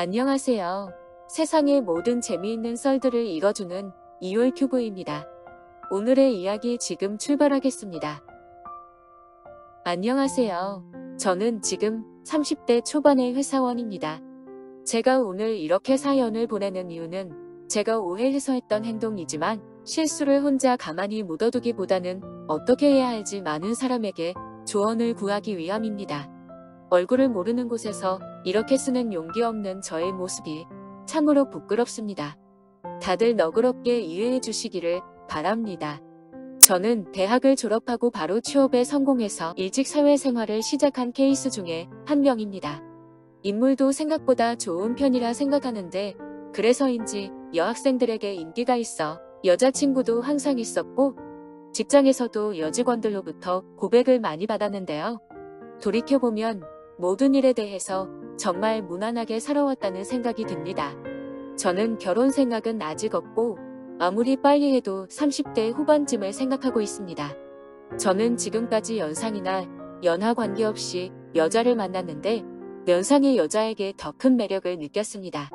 안녕하세요. 세상의 모든 재미있는 썰들을 읽어주는 이올큐브입니다. 오늘의 이야기 지금 출발하겠습니다. 안녕하세요. 저는 지금 30대 초반의 회사원입니다. 제가 오늘 이렇게 사연을 보내는 이유는 제가 오해해서 했던 행동이지만 실수를 혼자 가만히 묻어두기보다는 어떻게 해야 할지 많은 사람에게 조언을 구하기 위함입니다. 얼굴을 모르는 곳에서 이렇게 쓰는 용기 없는 저의 모습이 참으로 부끄럽습니다. 다들 너그럽게 이해해 주시기를 바랍니다. 저는 대학을 졸업하고 바로 취업에 성공해서 일찍 사회생활을 시작한 케이스 중에 한 명입니다. 인물도 생각보다 좋은 편이라 생각하는데 그래서인지 여학생들에게 인기가 있어 여자친구도 항상 있었고 직장에서도 여직원들로부터 고백을 많이 받았는데요. 돌이켜보면 모든 일에 대해서 정말 무난하게 살아왔다는 생각이 듭니다. 저는 결혼 생각은 아직 없고 아무리 빨리 해도 30대 후반쯤을 생각하고 있습니다. 저는 지금까지 연상이나 연하 관계없이 여자를 만났는데 연상의 여자에게 더 큰 매력을 느꼈습니다.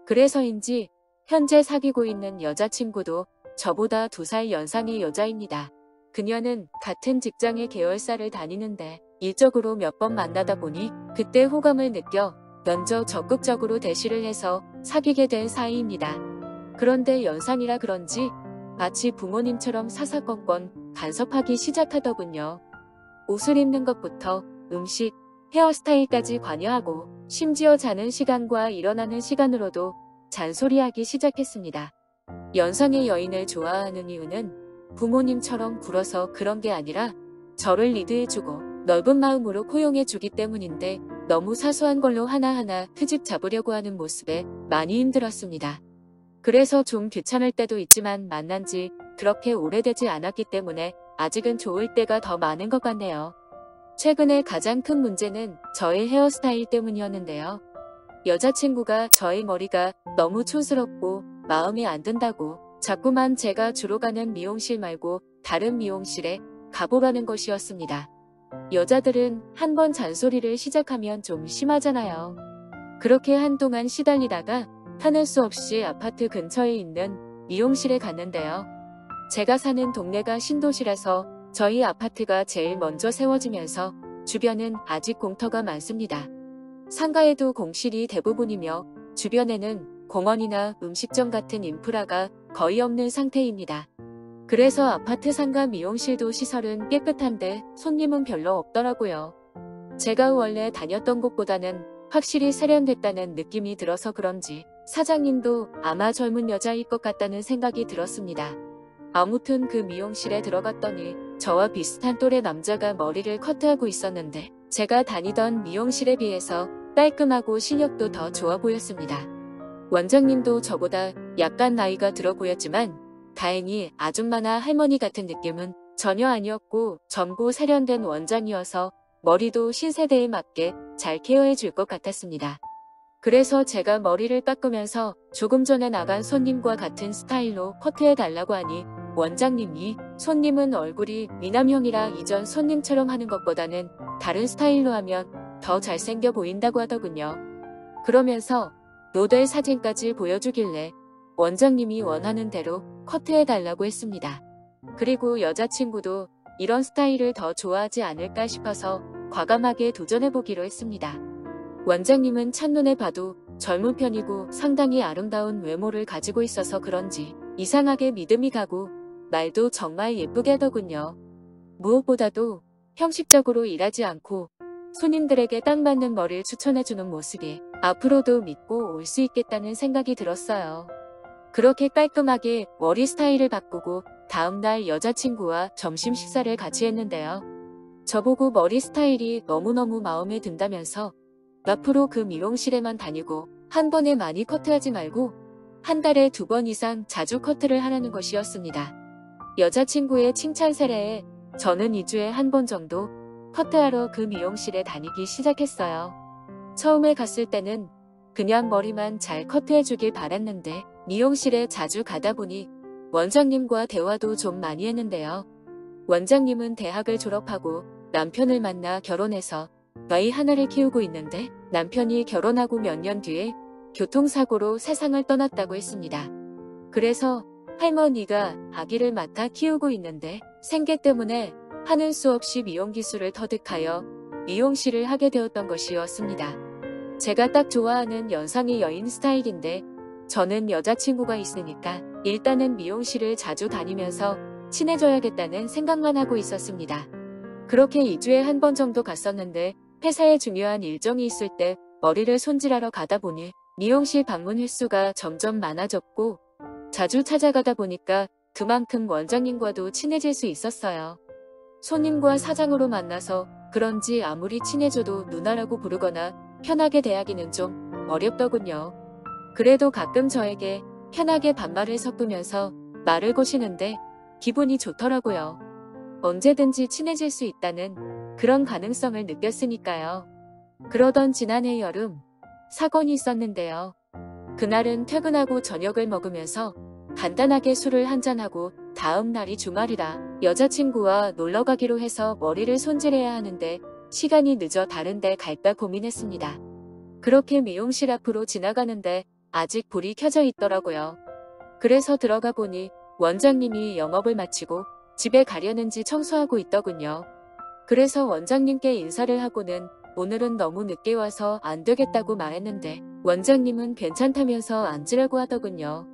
그래서인지 현재 사귀고 있는 여자친구도 저보다 2살 연상의 여자입니다. 그녀는 같은 직장의 계열사를 다니는데 일적으로 몇 번 만나다 보니 그때 호감을 느껴 먼저 적극적으로 대시를 해서 사귀게 된 사이입니다. 그런데 연상이라 그런지 마치 부모님처럼 사사건건 간섭하기 시작하더군요. 옷을 입는 것부터 음식, 헤어스타일까지 관여하고 심지어 자는 시간과 일어나는 시간으로도 잔소리하기 시작했습니다. 연상의 여인을 좋아하는 이유는 부모님처럼 굴어서 그런 게 아니라 저를 리드해주고 넓은 마음으로 포용해주기 때문인데 너무 사소한 걸로 하나하나 트집 잡으려고 하는 모습에 많이 힘들었습니다. 그래서 좀 귀찮을 때도 있지만 만난 지 그렇게 오래되지 않았기 때문에 아직은 좋을 때가 더 많은 것 같네요. 최근에 가장 큰 문제는 저의 헤어스타일 때문이었는데요. 여자친구가 저의 머리가 너무 촌스럽고 마음에 안 든다고 자꾸만 제가 주로 가는 미용실 말고 다른 미용실에 가보라는 것이었습니다. 여자들은 한번 잔소리를 시작하면 좀 심하잖아요. 그렇게 한동안 시달리다가 하는 수 없이 아파트 근처에 있는 미용실에 갔는데요. 제가 사는 동네가 신도시라서 저희 아파트가 제일 먼저 세워지면서 주변은 아직 공터가 많습니다. 상가에도 공실이 대부분이며 주변에는 공원이나 음식점 같은 인프라가 거의 없는 상태입니다. 그래서 아파트 상가 미용실도 시설은 깨끗한데 손님은 별로 없더라고요. 제가 원래 다녔던 곳보다는 확실히 세련됐다는 느낌이 들어서 그런지 사장님도 아마 젊은 여자일 것 같다는 생각이 들었습니다. 아무튼 그 미용실에 들어갔더니 저와 비슷한 또래 남자가 머리를 커트하고 있었는데 제가 다니던 미용실에 비해서 깔끔하고 실력도 더 좋아 보였습니다. 원장님도 저보다 약간 나이가 들어 보였지만 다행히 아줌마나 할머니 같은 느낌은 전혀 아니었고 젊고 세련된 원장이어서 머리도 신세대에 맞게 잘 케어해 줄 것 같았습니다. 그래서 제가 머리를 깎으면서 조금 전에 나간 손님과 같은 스타일로 커트해 달라고 하니 원장님이 손님은 얼굴이 미남형이라 이전 손님처럼 하는 것보다는 다른 스타일로 하면 더 잘생겨 보인다고 하더군요. 그러면서 모델 사진까지 보여주길래 원장님이 원하는 대로 커트해 달라고 했습니다. 그리고 여자친구도 이런 스타일을 더 좋아하지 않을까 싶어서 과감하게 도전해보기로 했습니다. 원장님은 첫눈에 봐도 젊은 편이고 상당히 아름다운 외모를 가지고 있어서 그런지 이상하게 믿음이 가고 말도 정말 예쁘게 하더군요. 무엇보다도 형식적으로 일하지 않고 손님들에게 딱 맞는 머리를 추천해주는 모습이 앞으로도 믿고 올 수 있겠다는 생각이 들었어요. 그렇게 깔끔하게 머리 스타일을 바꾸고 다음날 여자친구와 점심 식사를 같이 했는데요. 저보고 머리 스타일이 너무너무 마음에 든다면서 앞으로 그 미용실에만 다니고 한 번에 많이 커트하지 말고 한 달에 2번 이상 자주 커트를 하라는 것이었습니다. 여자친구의 칭찬 세례에 저는 2주에 한 번 정도 커트하러 그 미용실에 다니기 시작했어요. 처음에 갔을 때는 그냥 머리만 잘 커트해주길 바랐는데 미용실에 자주 가다 보니 원장님과 대화도 좀 많이 했는데요. 원장님은 대학을 졸업하고 남편을 만나 결혼해서 아이 하나를 키우고 있는데 남편이 결혼하고 몇 년 뒤에 교통사고로 세상을 떠났다고 했습니다. 그래서 할머니가 아기를 맡아 키우고 있는데 생계 때문에 하는 수 없이 미용 기술을 터득하여 미용실을 하게 되었던 것이었습니다. 제가 딱 좋아하는 연상의 여인 스타일인데 저는 여자친구가 있으니까 일단은 미용실을 자주 다니면서 친해져야겠다는 생각만 하고 있었습니다. 그렇게 2주에 한 번 정도 갔었는데 회사에 중요한 일정이 있을 때 머리를 손질하러 가다 보니 미용실 방문 횟수가 점점 많아졌고 자주 찾아가다 보니까 그만큼 원장님과도 친해질 수 있었어요. 손님과 사장으로 만나서 그런지 아무리 친해져도 누나라고 부르거나 편하게 대하기는 좀 어렵더군요. 그래도 가끔 저에게 편하게 반말을 섞으면서 말을 거시는데 기분이 좋더라고요. 언제든지 친해질 수 있다는 그런 가능성을 느꼈으니까요. 그러던 지난해 여름 사건이 있었는데요. 그날은 퇴근하고 저녁을 먹으면서 간단하게 술을 한잔하고 다음 날이 주말이라 여자친구와 놀러 가기로 해서 머리를 손질해야 하는데 시간이 늦어 다른 데 갈까 고민했습니다. 그렇게 미용실 앞으로 지나가는데 아직 불이 켜져 있더라고요. 그래서 들어가 보니 원장님이 영업을 마치고 집에 가려는지 청소하고 있더군요. 그래서 원장님께 인사를 하고는 오늘은 너무 늦게 와서 안 되겠다고 말했는데 원장님은 괜찮다면서 앉으라고 하더군요.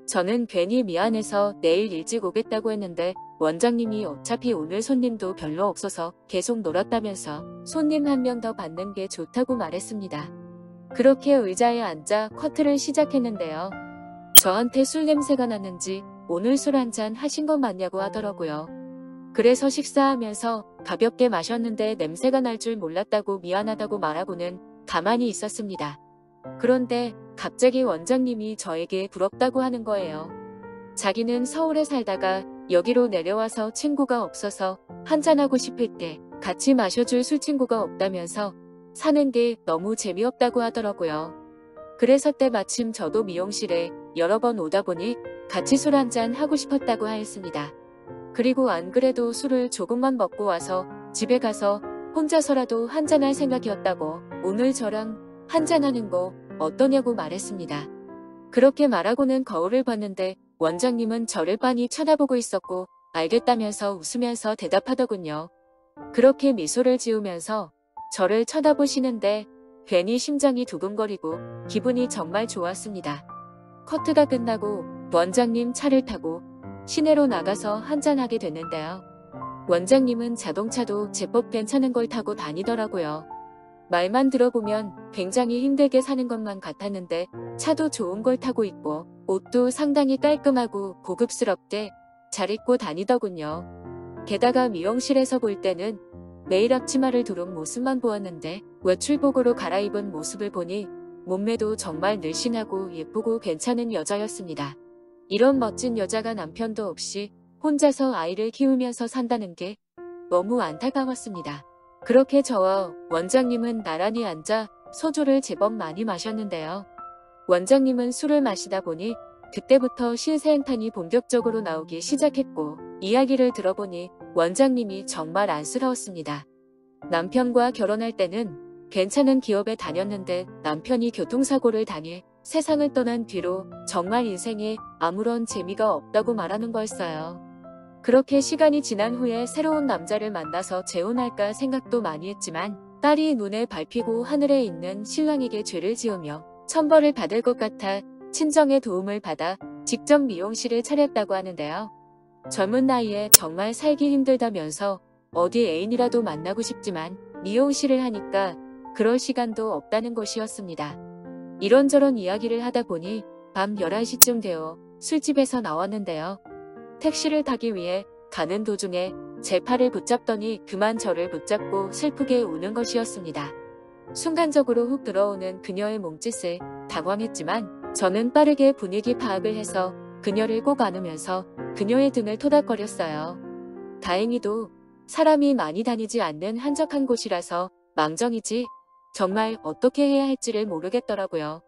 저는 괜히 미안해서 내일 일찍 오겠다고 했는데 원장님이 어차피 오늘 손님도 별로 없어서 계속 놀았다면서 손님 한 명 더 받는 게 좋다고 말했습니다. 그렇게 의자에 앉아 커트를 시작했는데요. 저한테 술 냄새가 나는지 오늘 술 한잔 하신 것 맞냐고 하더라고요. 그래서 식사하면서 가볍게 마셨는데 냄새가 날 줄 몰랐다고 미안하다고 말하고는 가만히 있었습니다. 그런데 갑자기 원장님이 저에게 부럽다고 하는 거예요. 자기는 서울에 살다가 여기로 내려와서 친구가 없어서 한잔하고 싶을 때 같이 마셔줄 술친구가 없다면서 사는 게 너무 재미없다고 하더라고요. 그래서 때마침 저도 미용실에 여러 번 오다 보니 같이 술 한잔 하고 싶었다고 하였습니다. 그리고 안 그래도 술을 조금만 먹고 와서 집에 가서 혼자서라도 한잔할 생각이었다고 오늘 저랑 한잔하는 거 어떠냐고 말했습니다. 그렇게 말하고는 거울을 봤는데 원장님은 저를 빤히 쳐다보고 있었고 알겠다면서 웃으면서 대답하더군요. 그렇게 미소를 지으면서 저를 쳐다보시는데 괜히 심장이 두근거리고 기분이 정말 좋았습니다. 커트가 끝나고 원장님 차를 타고 시내로 나가서 한잔하게 됐는데요. 원장님은 자동차도 제법 괜찮은 걸 타고 다니더라고요. 말만 들어보면 굉장히 힘들게 사는 것만 같았는데 차도 좋은 걸 타고 있고 옷도 상당히 깔끔하고 고급스럽게 잘 입고 다니더군요. 게다가 미용실에서 볼 때는 매일 앞치마를 두른 모습만 보았는데 외출복으로 갈아입은 모습을 보니 몸매도 정말 늘씬하고 예쁘고 괜찮은 여자였습니다. 이런 멋진 여자가 남편도 없이 혼자서 아이를 키우면서 산다는 게 너무 안타까웠습니다. 그렇게 저와 원장님은 나란히 앉아 소주를 제법 많이 마셨는데요. 원장님은 술을 마시다 보니 그때부터 신세한탄이 본격적으로 나오기 시작했고 이야기를 들어보니 원장님이 정말 안쓰러웠습니다. 남편과 결혼할 때는 괜찮은 기업에 다녔는데 남편이 교통사고를 당해 세상을 떠난 뒤로 정말 인생에 아무런 재미가 없다고 말하는 거였어요. 그렇게 시간이 지난 후에 새로운 남자를 만나서 재혼할까 생각도 많이 했지만 딸이 눈에 밟히고 하늘에 있는 신랑에게 죄를 지으며 천벌을 받을 것 같아 친정의 도움을 받아 직접 미용실을 차렸다고 하는데요. 젊은 나이에 정말 살기 힘들다면서 어디 애인이라도 만나고 싶지만 미용실을 하니까 그럴 시간도 없다는 것이었습니다. 이런저런 이야기를 하다 보니 밤 11시쯤 되어 술집에서 나왔는데요. 택시를 타기 위해 가는 도중에 제 팔을 붙잡더니 그만 저를 붙잡고 슬프게 우는 것이었습니다. 순간적으로 훅 들어오는 그녀의 몸짓에 당황했지만 저는 빠르게 분위기 파악을 해서 그녀를 꼭 안으면서 그녀의 등을 토닥거렸어요. 다행히도 사람이 많이 다니지 않는 한적한 곳이라서 망정이지 정말 어떻게 해야 할지를 모르겠더라고요.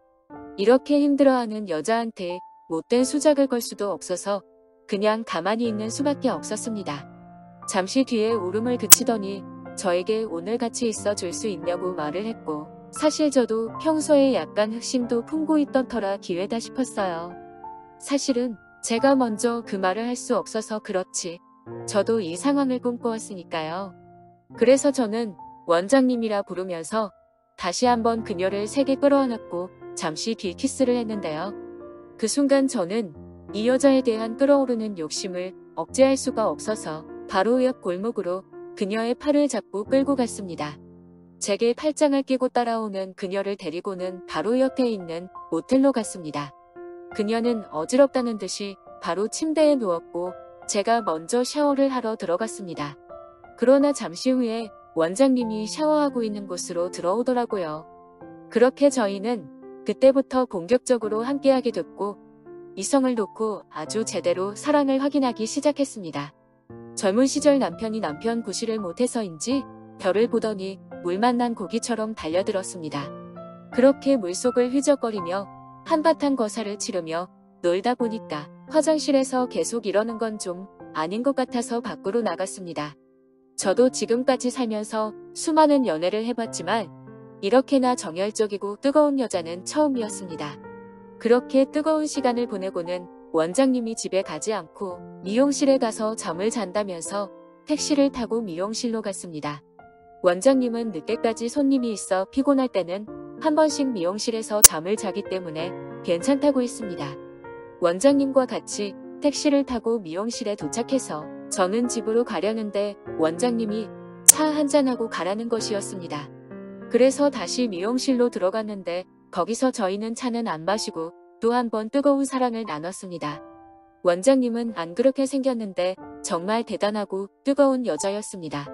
이렇게 힘들어하는 여자한테 못된 수작을 걸 수도 없어서 그냥 가만히 있는 수밖에 없었습니다. 잠시 뒤에 울음을 그치더니 저에게 오늘 같이 있어 줄 수 있냐고 말을 했고 사실 저도 평소에 약간 흑심도 품고 있던 터라 기회다 싶었어요. 사실은 제가 먼저 그 말을 할 수 없어서 그렇지. 저도 이 상황을 꿈꿔왔으니까요. 그래서 저는 원장님이라 부르면서 다시 한번 그녀를 세게 끌어안았고 잠시 빌키스를 했는데요. 그 순간 저는 이 여자에 대한 끓어오르는 욕심을 억제할 수가 없어서 바로 옆 골목으로 그녀의 팔을 잡고 끌고 갔습니다. 제게 팔짱을 끼고 따라오는 그녀를 데리고는 바로 옆에 있는 모텔로 갔습니다. 그녀는 어지럽다는 듯이 바로 침대에 누웠고 제가 먼저 샤워를 하러 들어갔습니다. 그러나 잠시 후에 원장님이 샤워하고 있는 곳으로 들어오더라고요. 그렇게 저희는 그때부터 본격적으로 함께하게 됐고 이성을 놓고 아주 제대로 사랑을 확인하기 시작했습니다. 젊은 시절 남편이 남편 구실을 못해서인지 별을 보더니 물 만난 고기처럼 달려들었습니다. 그렇게 물속을 휘적거리며 한바탕 거사를 치르며 놀다 보니까 화장실에서 계속 이러는 건 좀 아닌 것 같아서 밖으로 나갔습니다. 저도 지금까지 살면서 수많은 연애를 해봤지만 이렇게나 정열적이고 뜨거운 여자는 처음이었습니다. 그렇게 뜨거운 시간을 보내고는 원장님이 집에 가지 않고 미용실에 가서 잠을 잔다면서 택시를 타고 미용실로 갔습니다. 원장님은 늦게까지 손님이 있어 피곤할 때는 한 번씩 미용실에서 잠을 자기 때문에 괜찮다고 했습니다. 원장님과 같이 택시를 타고 미용실에 도착해서 저는 집으로 가려는데 원장님이 차 한잔하고 가라는 것이었습니다. 그래서 다시 미용실로 들어갔는데 거기서 저희는 차는 안 마시고 또 한 번 뜨거운 사랑을 나눴습니다. 원장님은 안 그렇게 생겼는데 정말 대단하고 뜨거운 여자였습니다.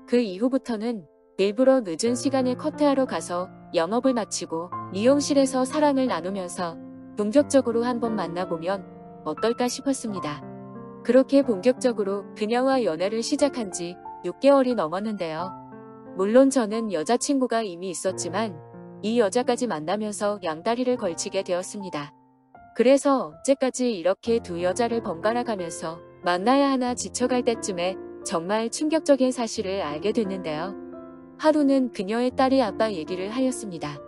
그 이후부터는 일부러 늦은 시간에 커트하러 가서 영업을 마치고 미용실에서 사랑을 나누면서 본격적으로 한번 만나보면 어떨까 싶었습니다. 그렇게 본격적으로 그녀와 연애를 시작한 지 6개월이 넘었는데요. 물론 저는 여자친구가 이미 있었지만 이 여자까지 만나면서 양다리를 걸치게 되었습니다. 그래서 어째까지 이렇게 두 여자를 번갈아 가면서 만나야 하나 지쳐갈 때쯤에 정말 충격적인 사실을 알게 됐는데요. 하루는 그녀의 딸이 아빠 얘기를 하였습니다.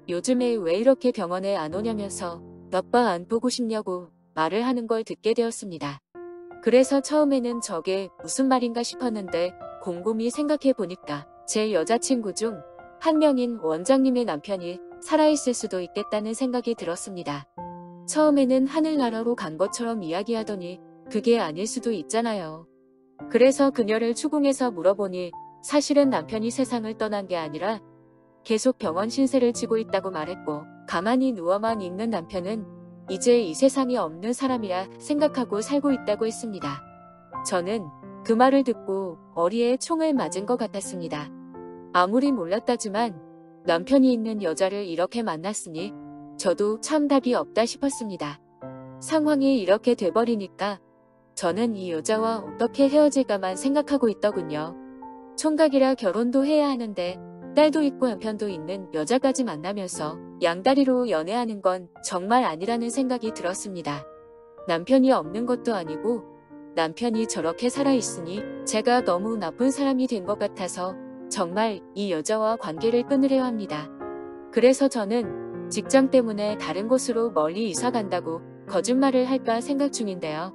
요즘에 왜 이렇게 병원에 안 오냐면서 아빠 안 보고 싶냐고 말을 하는 걸 듣게 되었습니다. 그래서 처음에는 저게 무슨 말인가 싶었는데 곰곰이 생각해 보니까 제 여자친구 중 한 명인 원장님의 남편이 살아있을 수도 있겠다는 생각이 들었습니다. 처음에는 하늘나라로 간 것처럼 이야기하더니 그게 아닐 수도 있잖아요. 그래서 그녀를 추궁해서 물어보니 사실은 남편이 세상을 떠난 게 아니라 계속 병원 신세를 지고 있다고 말했고 가만히 누워만 있는 남편은 이제 이 세상에 없는 사람이라 생각하고 살고 있다고 했습니다. 저는 그 말을 듣고 머리에 총을 맞은 것 같았습니다. 아무리 몰랐다지만 남편이 있는 여자를 이렇게 만났으니 저도 참 답이 없다 싶었습니다. 상황이 이렇게 돼버리니까 저는 이 여자와 어떻게 헤어질까만 생각하고 있더군요. 총각이라 결혼도 해야 하는데 딸도 있고 남편도 있는 여자까지 만나면서 양다리로 연애하는 건 정말 아니라는 생각이 들었습니다. 남편이 없는 것도 아니고 남편이 저렇게 살아있으니 제가 너무 나쁜 사람이 된 것 같아서 정말 이 여자와 관계를 끊으려 합니다. 그래서 저는 직장 때문에 다른 곳으로 멀리 이사 간다고 거짓말을 할까 생각 중인데요.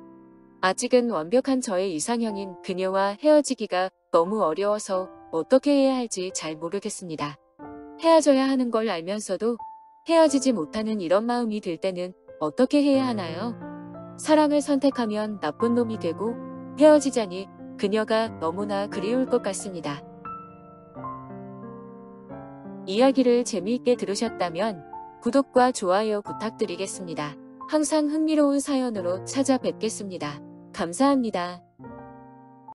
아직은 완벽한 저의 이상형인 그녀와 헤어지기가 너무 어려워서 어떻게 해야 할지 잘 모르겠습니다. 헤어져야 하는 걸 알면서도 헤어지지 못하는 이런 마음이 들 때는 어떻게 해야 하나요? 사랑을 선택하면 나쁜 놈이 되고 헤어지자니 그녀가 너무나 그리울 것 같습니다. 이야기를 재미있게 들으셨다면 구독과 좋아요 부탁드리겠습니다. 항상 흥미로운 사연으로 찾아뵙겠습니다. 감사합니다.